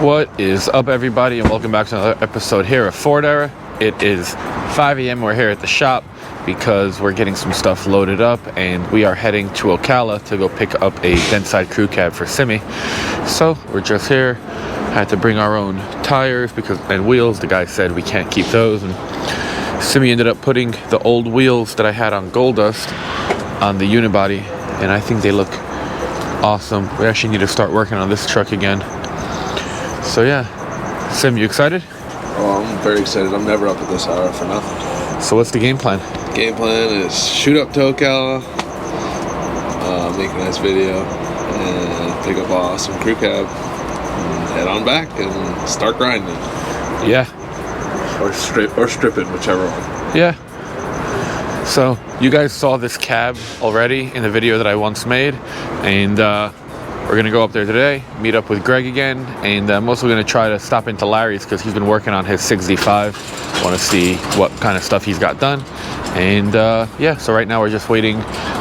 What is up, everybody, and welcome back to another episode here of Ford Era. It is 5 a.m. We're here at the shop because we're getting some stuff loaded up, and we are heading to Ocala to go pick up a Dentside Crew Cab for Simi. So we're just here. Had to bring our own tires and wheels. The guy said we can't keep those, and Simi ended up putting the old wheels that I had on Gold Dust on the unibody, and I think they look awesome. We actually need to start working on this truck again. So yeah, Sim, you excited? Oh, I'm very excited. I'm never up at this hour for nothing. So what's the game plan? Game plan is shoot up to Ocala, make a nice video, and pick up an awesome crew cab, and head on back and start grinding. Yeah. Or stripping, whichever one. Yeah. So you guys saw this cab already in the video that I once made, and we're gonna go up there today, meet up with Greg again, and I'm also gonna try to stop into Larry's because he's been working on his 65. Want to see what kind of stuff he's got done, and yeah. So right now we're just waiting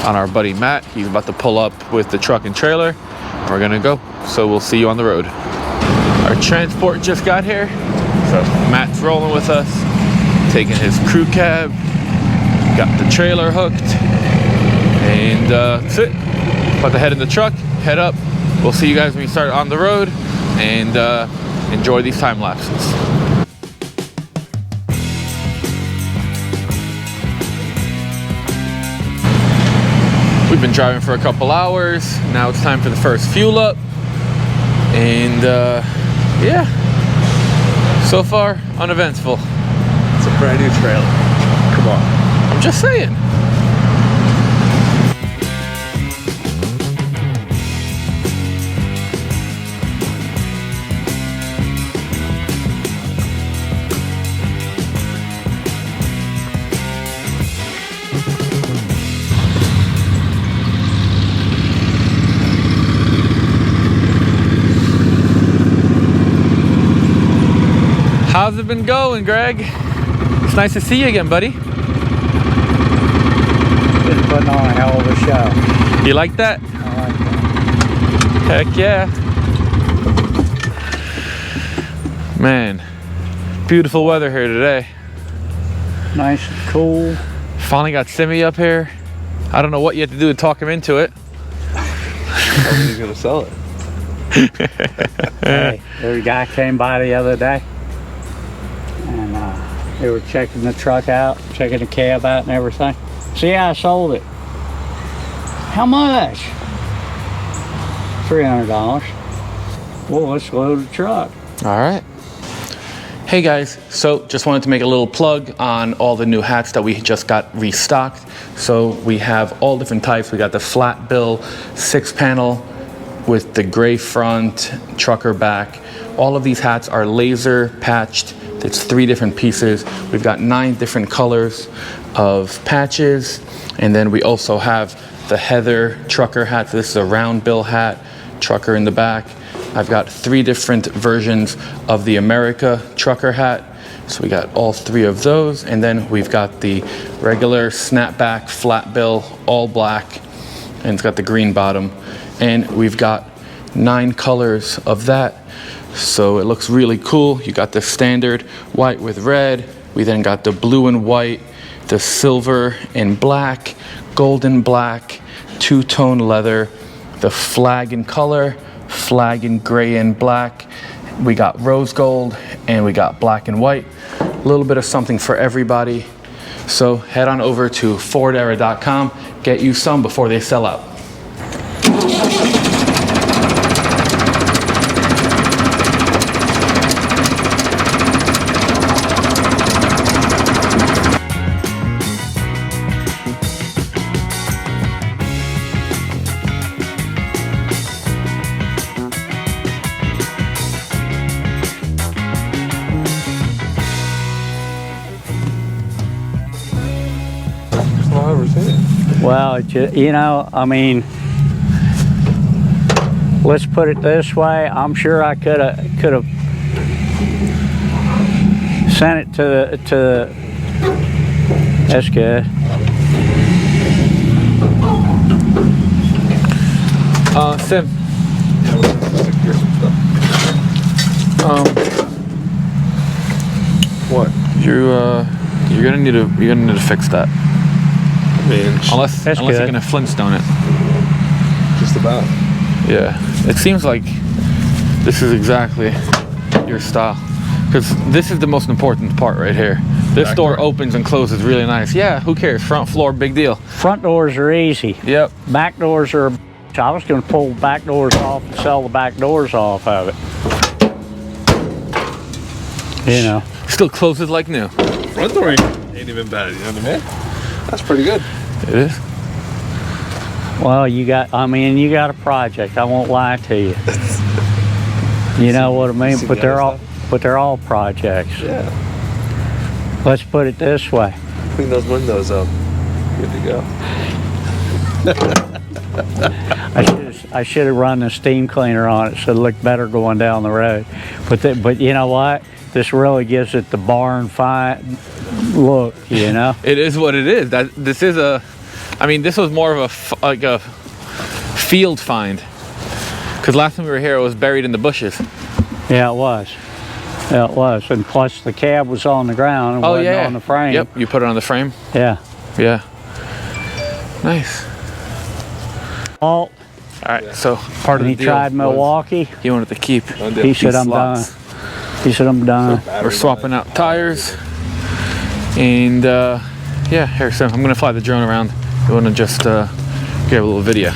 on our buddy Matt. He's about to pull up with the truck and trailer. We're gonna go. So we'll see you on the road. Our transport just got here, so Matt's rolling with us, taking his crew cab. Got the trailer hooked, and that's it. About to head in the truck, head up. We'll see you guys when we start on the road, and enjoy these time lapses. We've been driving for a couple hours. Now it's time for the first fuel up, and yeah, so far uneventful. It's a brand new trailer. Come on. I'm just saying. How's it been going, Greg? It's nice to see you again, buddy. Been putting on a hell of a show. You like that? I like that. Heck yeah. Man, beautiful weather here today. Nice and cool. Finally got Simi up here. I don't know what you have to do to talk him into it. How are you gonna sell it? Hey, there a guy came by the other day, and they were checking the truck out, checking the cab out and everything. See, I sold it. How much? $300. Well, let's load the truck. All right. Hey guys, so just wanted to make a little plug on all the new hats that we just got restocked. So we have all different types. We got the flat bill 6-panel with the gray front, trucker back. All of these hats are laser patched. It's 3 different pieces. We've got 9 different colors of patches, and then we also have the Heather trucker hat. This is a round bill hat, trucker in the back. I've got 3 different versions of the America trucker hat, so we got all 3 of those. And then we've got the regular snapback flat bill, all black, and it's got the green bottom. And we've got 9 colors of that, so it looks really cool. You got the standard white with red. We then got the blue and white, the silver and black, golden black, 2-tone leather, the flag in color, flag in gray and black. We got rose gold, and we got black and white. A little bit of something for everybody. So head on over to fordera.com, get you some before they sell out. Well, you know, I mean, let's put it this way. I'm sure I could have sent it to that's good. Sim. What? You're gonna need to fix that. I mean, Unless That's you're good. gonna Flintstone it. just about. Yeah. It seems like this is exactly your style. Because this is the most important part right here. This Back door door. opens and closes really nice. Yeah, who cares? Front floor, big deal. Front doors are easy. Yep. Back doors are. I was going to pull back doors off and sell the back doors off of it. You know. Still closes like new. Front door ain't even bad, you know what I mean? That's pretty good. It is. Well, you got a project. I won't lie to you. You know what I mean? See But the they're other all projects. Yeah. Let's put it this way. Clean those windows up. Good to go. I should have run the steam cleaner on it so it looked better going down the road. But you know what? This really gives it the barn fine look, you know? It is what it is. This was more of a field find. Because last time we were here, it was buried in the bushes. Yeah, it was. Yeah, it was. And plus the cab was on the ground and wasn't on the frame. Yep, you put it on the frame. Yeah. Yeah. Nice. All Alright, so part of and the he deal tried was Milwaukee. he wanted to keep He said, I'm done. slots. He said, I'm done. We're swapping out tires. And yeah, here, so I'm gonna fly the drone around. You wanna just get a little video.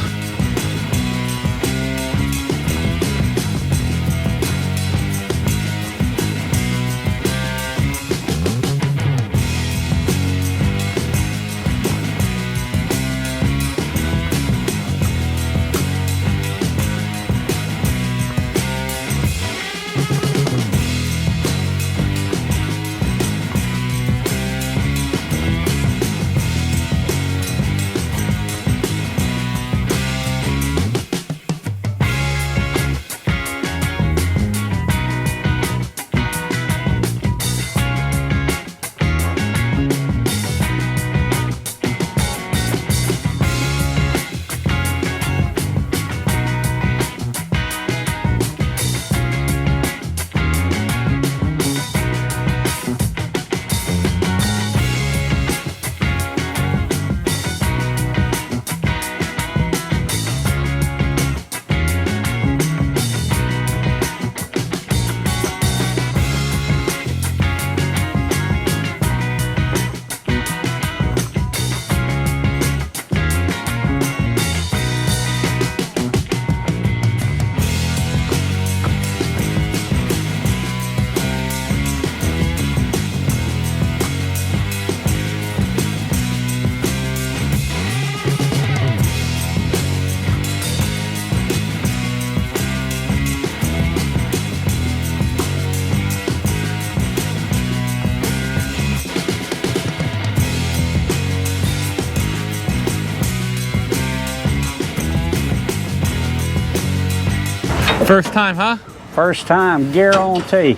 First time, huh? First time, guarantee.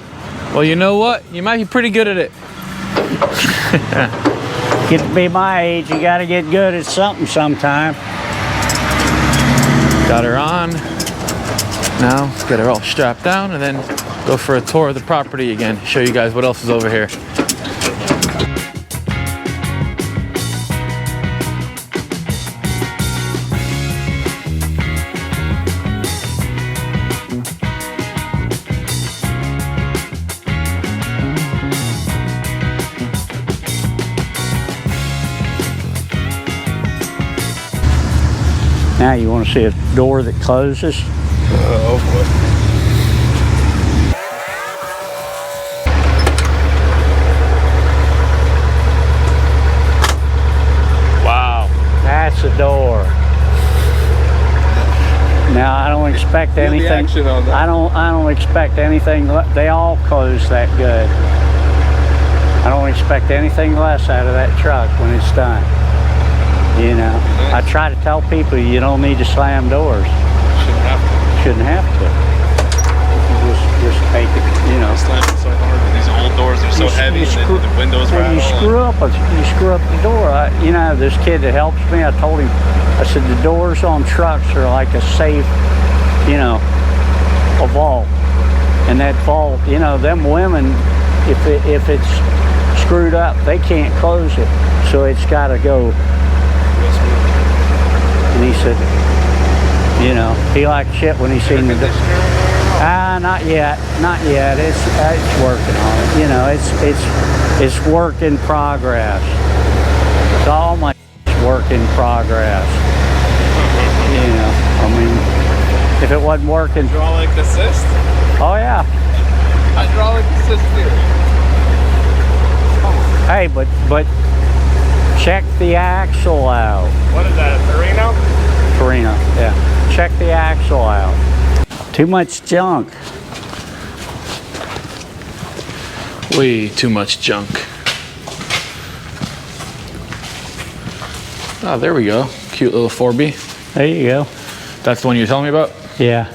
Well, you know what? You might be pretty good at it. Get to be my age, you gotta get good at something sometime. Got her on. Now, let's get her all strapped down and then go for a tour of the property again. Show you guys what else is over here. Now you want to see a door that closes? Oh boy. Wow. That's the door. Now I don't expect Feel the anything. action on that. I don't expect anything. They all close that good. I don't expect anything less out of that truck when it's done. You know, I try to tell people you don't need to slam doors. Shouldn't have to. Shouldn't have to. You just take it. You know. Slam it so hard with these old doors. They're so heavy, and then the windows When rattle. you screw up the door. You know, this kid that helps me, I told him, I said the doors on trucks are like a safe, you know, a vault. and that fault, you know, them women, if it's screwed up, they can't close it, so it's got to go. And he said, you know, he liked shit when he seen the. Not yet. It's working on it. You know, it's work in progress. It's all my work in progress. You know, I mean, if it wasn't working. Hydraulic assist? Oh yeah. Hydraulic assist here. Hey, but check the axle out. What is that, a Torino? Torino, yeah. Check the axle out. Too much junk. Way too much junk. Oh, there we go. Cute little 4B. There you go. That's the one you were telling me about? Yeah.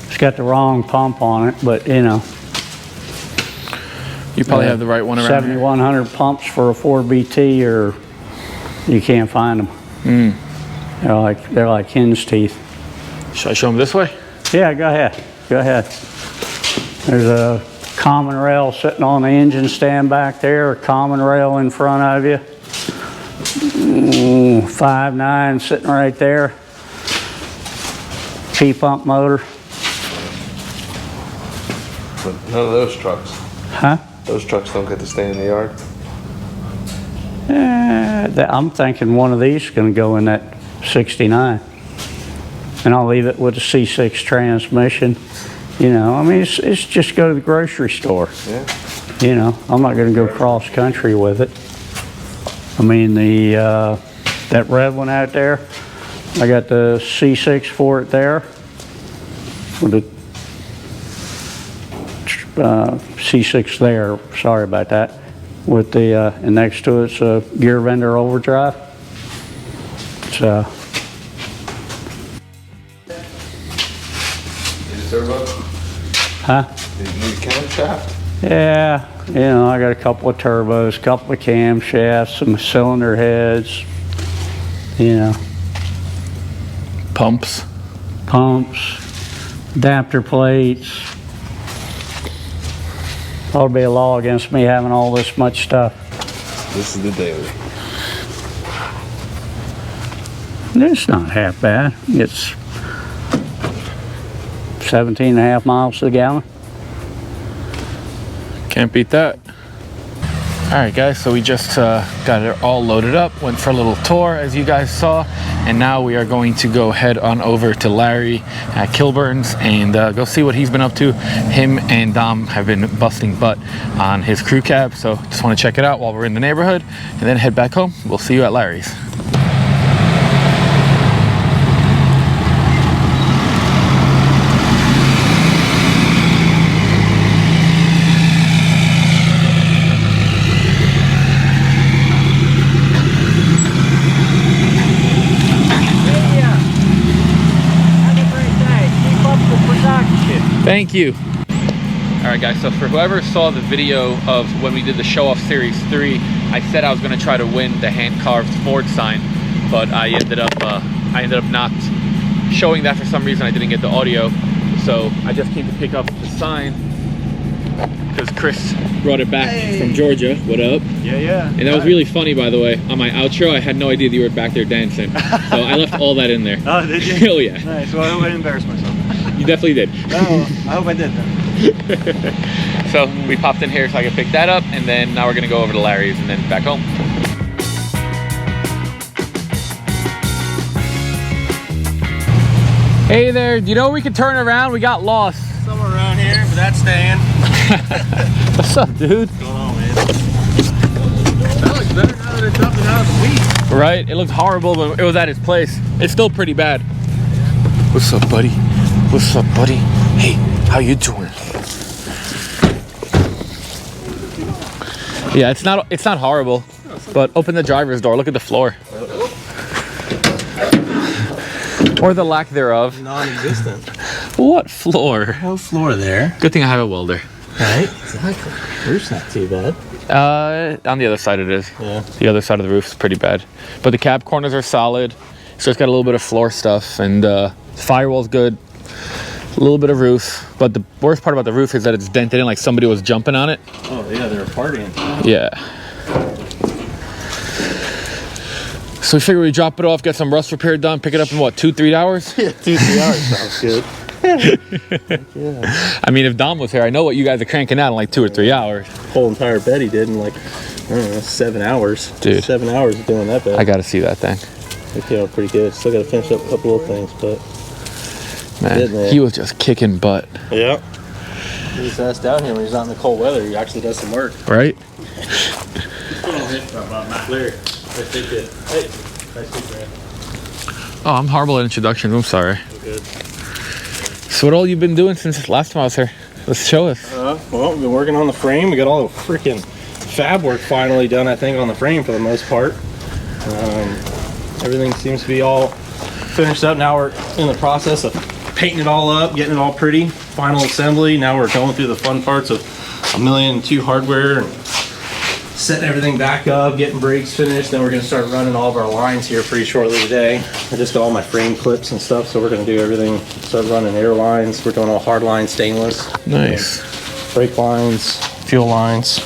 It's got the wrong pump on it, but you know. You probably have the right one around 7,100 pumps for a 4BT, or you can't find them. They're like hen's teeth. Should I show them this way? Yeah, go ahead. Go ahead. There's a common rail sitting on the engine stand back there, a common rail in front of you. 5.9 sitting right there. P-pump motor. But none of those trucks. Huh? Those trucks don't get to stay in the yard. I'm thinking one of these is going to go in that 69. And I'll leave it with a C6 transmission. You know, I mean, it's just go to the grocery store. Yeah. You know, I'm not going to go cross country with it. I mean, that red one out there, I got the C6 for it there. With the C6 there, sorry about that. With the, and next to it's a gear vendor overdrive. It's Turbo? huh? New camshaft? Yeah, you know, I got a couple of turbos, a couple of camshafts, some cylinder heads, you know. Pumps. Adapter plates. Ought to be a law against me having all this much stuff. This is the daily. It's not half bad. It's 17.5 miles to the gallon. Can't beat that. All right, guys, so we just got it all loaded up, went for a little tour, as you guys saw, and now we are going to go head on over to Larry at Kilburn's and go see what he's been up to. Him and Dom have been busting butt on his crew cab, so just want to check it out while we're in the neighborhood, and then head back home. We'll see you at Larry's. Thank you. All right, guys, so for whoever saw the video of when we did the show off series 3, I said I was going to try to win the hand carved Ford sign, but I ended up not showing that for some reason. I didn't get the audio, so I just came to pick up the sign because Chris brought it back from Georgia. What up? Yeah. And that was really funny, by the way. On my outro, I had no idea that you were back there dancing, so I left all that in there. Oh, did you? Hell yeah. Nice. Well, I hope I didn't embarrass myself. You definitely did. Oh, I hope I did then. So we popped in here so I could pick that up, and then now we're gonna go over to Larry's and then back home. Hey there, do you know we could turn around? We got lost. Somewhere around here, but that's staying. What's up, dude? What's going on, man? That looks better now that it's up and out of the weed. Right, it looked horrible when it was at his place. It's still pretty bad. What's up, buddy? What's up, buddy? Hey, how you doing? Yeah, it's not horrible, but open the driver's door. Look at the floor, or the lack thereof. Non-existent. What floor? No floor there. Good thing I have a welder. Right? Exactly. Roof's not too bad. On the other side it is. Yeah. The other side of the roof is pretty bad, but the cab corners are solid. So it's got a little bit of floor stuff, and firewall's good. A little bit of roof, but the worst part about the roof is that it's dented in like somebody was jumping on it. Oh yeah, they were partying. Yeah. So we figure we drop it off, get some rust repair done, pick it up in what, 2-3 hours? Yeah, 2-3 hours sounds good. Yeah. I mean, if Dom was here, I know what you guys are cranking out in like 2 or 3 hours. Whole entire bed he did in like, I don't know, 7 hours. Dude. 7 hours of doing that bed. I gotta see that thing. It came out pretty good. Still gotta finish up a couple little things, but Man, he was just kicking butt. yeah. He's ass down here when he's not in the cold weather. He actually does some work. Right? Oh, I'm horrible at introductions. I'm sorry. Good. So what all you've been doing since last time I was here? Let's show us. Well, we've been working on the frame. We got all the freaking fab work finally done, I think, on the frame for the most part. Everything seems to be all finished up. Now we're in the process of painting it all up, getting it all pretty. Final assembly. Now we're going through the fun parts of 1,000,002 hardware and setting everything back up, getting brakes finished. Then we're going to start running all of our lines here pretty shortly today. I just got all my frame clips and stuff, so we're going to do everything. Start running air lines. We're doing all hard line stainless. Nice. Brake lines, fuel lines.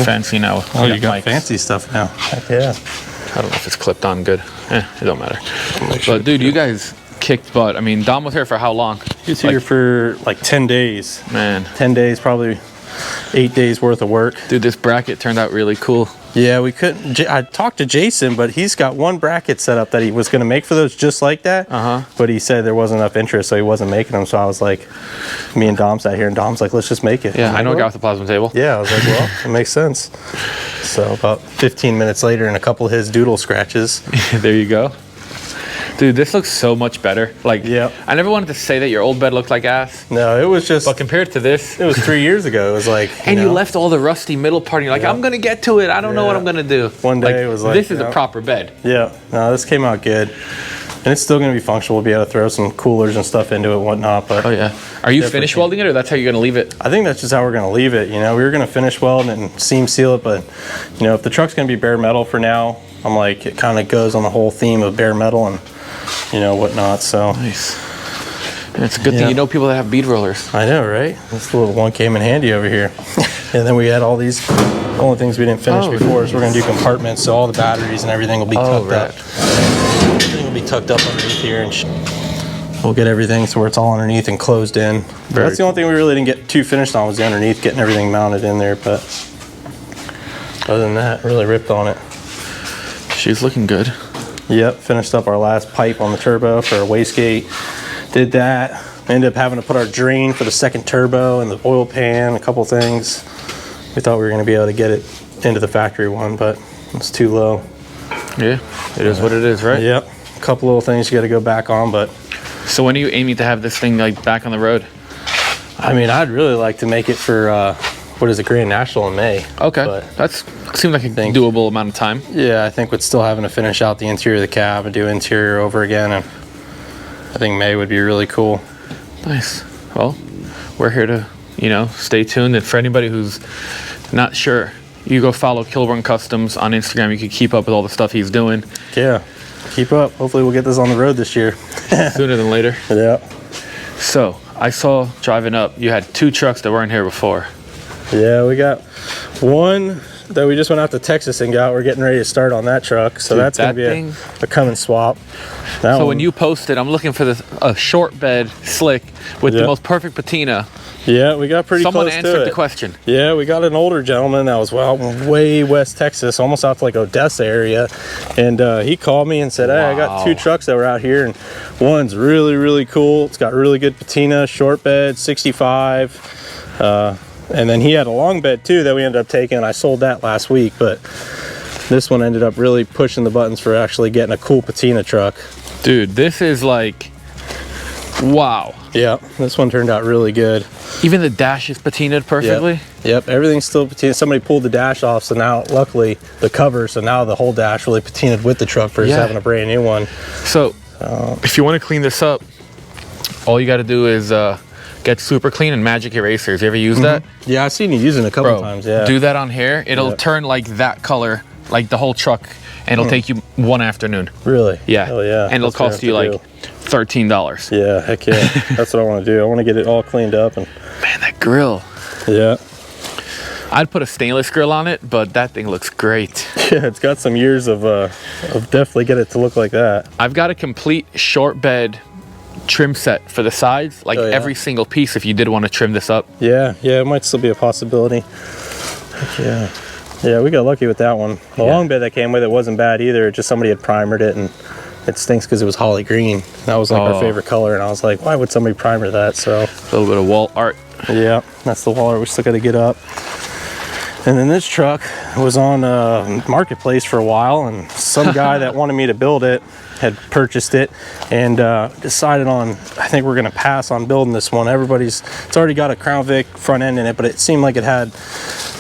Fancy now. Oh, you got mics. fancy stuff now. Heck yeah. I don't know if it's clipped on good. It don't matter. But dude, you guys kicked butt. I mean, Dom was here for how long? He was here for like 10 days. Man. 10 days, probably 8 days worth of work. Dude, this bracket turned out really cool. Yeah, we couldn't. I talked to Jason, but he's got one bracket set up that he was going to make for those just like that. But he said there wasn't enough interest, so he wasn't making them. So I was like, me and Dom sat here, and Dom's like, let's just make it. Yeah, I know a like, guy with the plasma table. yeah, I was like, well, it makes sense. So about 15 minutes later, and a couple of his doodle scratches. There you go. Dude, this looks so much better. Like, Yep. I never wanted to say that your old bed looked like ass, No, it was just. but compared to this, It was 3 years ago. It was like. and you know, left all the rusty middle part, and you're like, Yeah. I'm gonna get to it. I don't know what Yeah. I'm gonna do. One day it was like, this is yeah. a proper bed. Yeah, no, this came out good. And it's still going to be functional. We'll be able to throw some coolers and stuff into it and whatnot. But Oh yeah. Are you Definitely. finish welding it, or that's how you're gonna leave it? I think that's just how we're going to leave it. You know, we were going to finish weld and seam seal it. But, you know, if the truck's going to be bare metal for now, I'm like, it kind of goes on the whole theme of bare metal and, you know, whatnot. So Nice. And it's a good Yeah. thing you know people that have bead rollers. I know, right? This little one came in handy over here. And then we had all these only things we didn't finish Oh. before. So we're going to do compartments. So all the batteries and everything will be tucked up. Everything will be tucked up underneath here, and we'll get everything so where it's all underneath and closed in. Very That's the only thing we really didn't get too finished on was the underneath, getting everything mounted in there. But other than that, really ripped on it. She's looking good. Yep, finished up our last pipe on the turbo for our wastegate. Did that. Ended up having to put our drain for the second turbo and the oil pan, a couple things. We thought we were going to be able to get it into the factory one, but it's too low. Yeah, it is what it is, right? Yep, a couple little things you got to go back on, but So when are you aiming to have this thing like back on the road? I mean, I'd really like to make it for what is it, Grand National in May. Okay, But that's seems like a think- doable amount of time. yeah, I think with still having to finish out the interior of the cab and do interior over again, and I think May would be really cool. Nice. Well, we're here to, stay tuned. And for anybody who's not sure, you go follow Kilburn Kustoms on Instagram. You can keep up with all the stuff he's doing Yeah, keep up. Hopefully we'll get this on the road this year. sooner than later. Yeah. So I saw driving up, you had 2 trucks that weren't here before. Yeah, we got one that we just went out to Texas and got. We're getting ready to start on that truck, so Dude, that's going to that be thing- a come and swap. That So one- when you posted, I'm looking for a short bed slick with the Yeah. most perfect patina. Yeah, we got pretty Someone close to answered it. the question. Yeah, we got an older gentleman that was way West Texas, almost out to like Odessa area, and he called me and said, "Hey, I got Wow. 2 trucks that were out here, and one's really, really cool. It's got really good patina, short bed, 65." And then he had a long bed too that we ended up taking. I sold that last week, but this one ended up really pushing the buttons for actually getting a cool patina truck. Dude, this is like, wow. Yeah, this one turned out really good. Even the dash is patinaed perfectly. Yep, everything's still patina. Somebody pulled the dash off, so now luckily the cover, so now the whole dash really patinaed with the truck versus Yeah. having a brand new one. So, if you want to clean this up, all you got to do is get super clean and magic erasers. You ever use that? Yeah, I've seen you using it a couple Bro, times. Yeah, do that on here. It'll Yeah. turn like that color, like the whole truck, and it'll take you one afternoon. really? Yeah. Oh yeah. And it'll That's what I cost have you to like do. $13. Yeah, heck yeah. That's what I want to do. I want to get it all cleaned up. And Man, that grill. yeah. I'd put a stainless grill on it, but that thing looks great. Yeah, it's got some years of definitely get it to look like that. I've got a complete short bed trim set for the sides, like Oh, yeah? every single piece if you did want to trim this up. Yeah, it might still be a possibility. Heck yeah. Yeah, we got lucky with that one. The long bed that came with it wasn't bad either. Just somebody had primered it, and it stinks because it was holly green. That was like our favorite color, and I was like, why would somebody primer that? So A little bit of wall art. yeah, that's the wall art we still got to get up. And then this truck was on Marketplace for a while, and some guy that wanted me to build it had purchased it and decided on, I think we're gonna pass on building this one. It's already got a Crown Vic front end in it, but it seemed like it had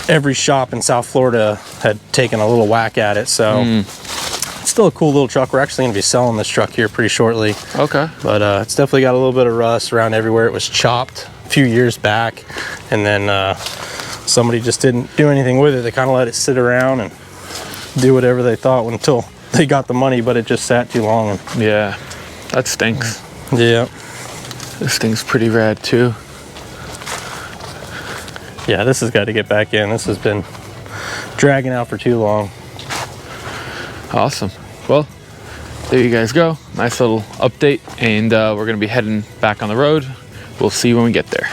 every shop in South Florida had taken a little whack at it. So it's still a cool little truck. We're actually gonna be selling this truck here pretty shortly. Okay. But it's definitely got a little bit of rust around everywhere. It was chopped a few years back, and then somebody just didn't do anything with it. They kind of let it sit around and do whatever they thought until they got the money, but it just sat too long. And Yeah, that stinks. yeah. This thing's pretty rad too. Yeah, this has got to get back in. This has been dragging out for too long. Awesome. Well, there you guys go. Nice little update, and we're gonna be heading back on the road. We'll see you when we get there.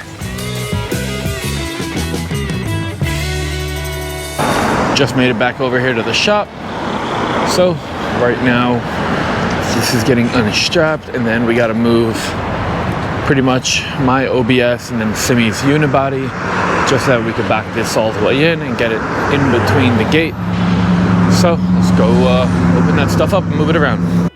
Just made it back over here to the shop. So right now, this is getting unstrapped, and then we gotta move pretty much my OBS and then Simi's unibody, just so that we can back this all the way in and get it in between the gate. So let's go open that stuff up and move it around.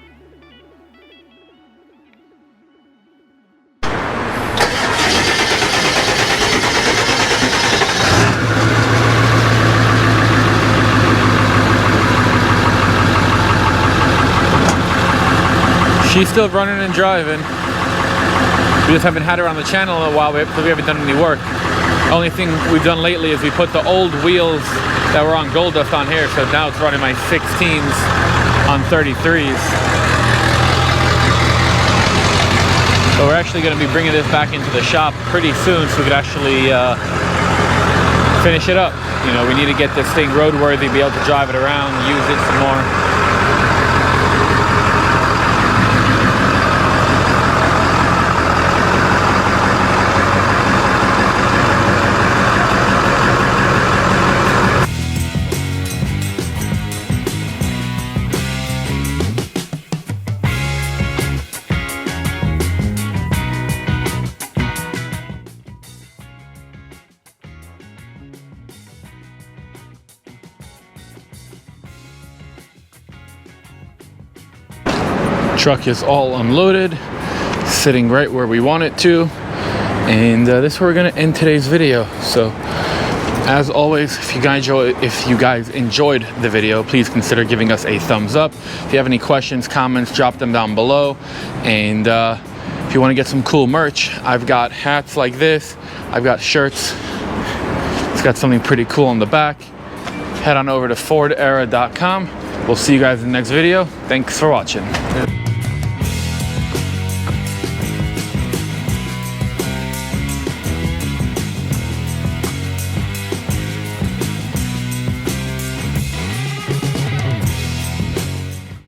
She's still running and driving. We just haven't had her on the channel in a while because we haven't done any work. Only thing we've done lately is we put the old wheels that were on Gold Dust on here, so now it's running my 16s on 33s. So we're actually going to be bringing this back into the shop pretty soon so we could actually finish it up. You know, we need to get this thing roadworthy, be able to drive it around, use it some more. Truck is all unloaded, sitting right where we want it to, and this is where we're gonna end today's video. So as always, if you guys enjoyed the video, please consider giving us a thumbs up. If you have any questions, comments, drop them down below. And if you want to get some cool merch, I've got hats like this, I've got shirts. It's got something pretty cool on the back. Head on over to fordera.com. We'll see you guys in the next video. Thanks for watching.